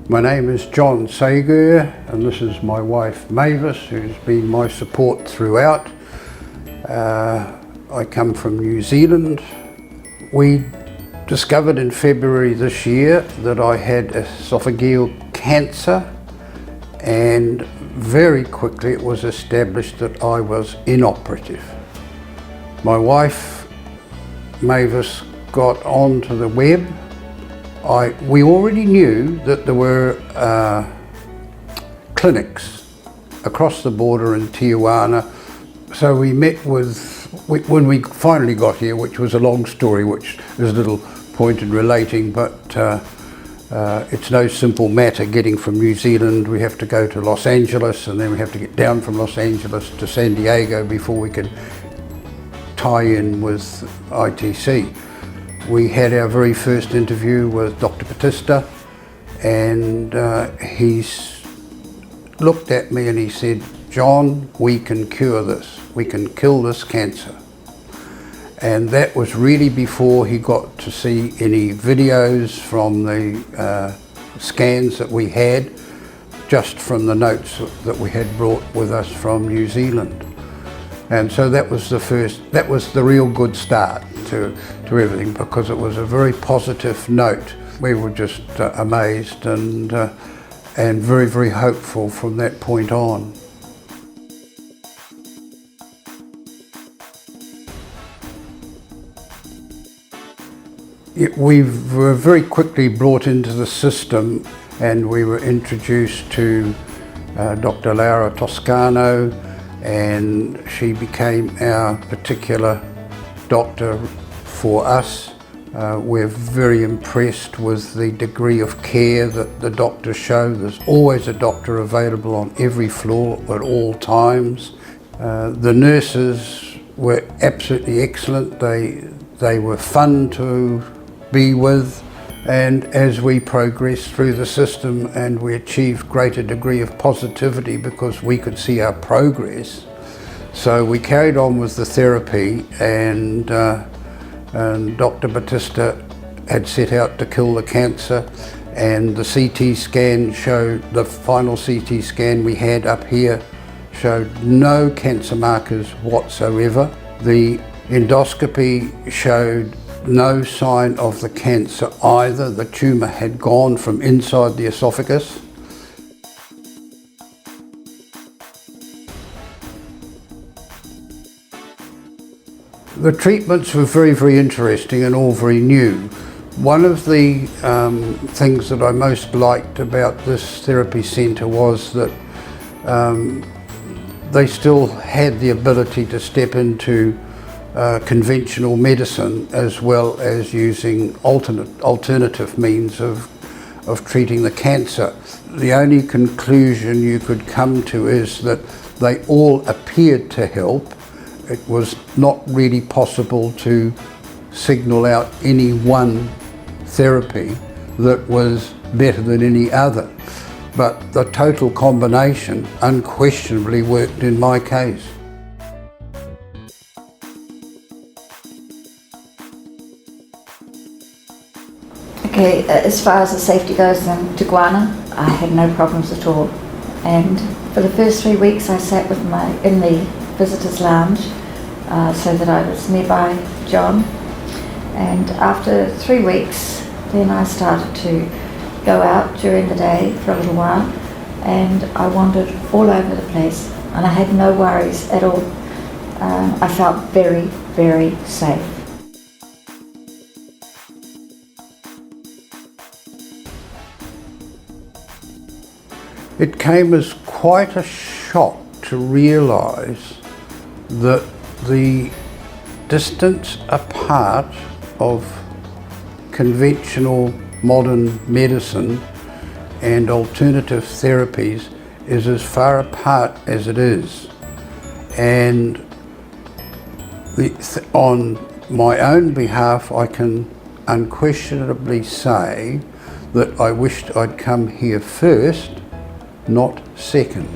My name is John Sager, and this is my wife Mavis, who's been my support throughout. I come from New Zealand. We discovered in February this year that I had esophageal cancer, and very quickly it was established that I was inoperative. My wife Mavis got onto the web. We already knew that there were clinics across the border in Tijuana, so we met when we finally got here, which was a long story, which is a little point in relating, but it's no simple matter getting from New Zealand. We have to go to Los Angeles, and then we have to get down from Los Angeles to San Diego before we can tie in with ITC. We had our very first interview with Dr. Batista, and he's looked at me and he said, "John, we can cure this. We can kill this cancer." And that was really before he got to see any videos from the scans that we had, just from the notes that we had brought with us from New Zealand. And so that was the real good start to everything, because it was a very positive note. We were just amazed and very, very hopeful from that point on. We were very quickly brought into the system, and we were introduced to Dr. Toscano, and she became our particular doctor for us. We're very impressed with the degree of care that the doctors show. There's always a doctor available on every floor at all times. The nurses were absolutely excellent. They were fun to be with, and as we progressed through the system and we achieved greater degree of positivity because we could see our progress, so we carried on with the therapy, and Dr. Batista had set out to kill the cancer, and the CT scan showed, the final CT scan we had up here showed no cancer markers whatsoever. The endoscopy showed no sign of the cancer either. The tumour had gone from inside the esophagus. The treatments were very, very interesting and all very new. One of the things that I most liked about this therapy centre was that they still had the ability to step into conventional medicine, as well as using alternative means of treating the cancer. The only conclusion you could come to is that they all appeared to help. It was not really possible to signal out any one therapy that was better than any other, but the total combination unquestionably worked in my case. Okay, as far as the safety goes in Tijuana, I had no problems at all. And for the first 3 weeks I sat in the visitors lounge so that I was nearby John. And after 3 weeks, then I started to go out during the day for a little while, and I wandered all over the place, and I had no worries at all. I felt very, very safe. It came as quite a shock to realise that the distance apart of conventional modern medicine and alternative therapies is as far apart as it is. And on my own behalf, I can unquestionably say that I wished I'd come here first, not second.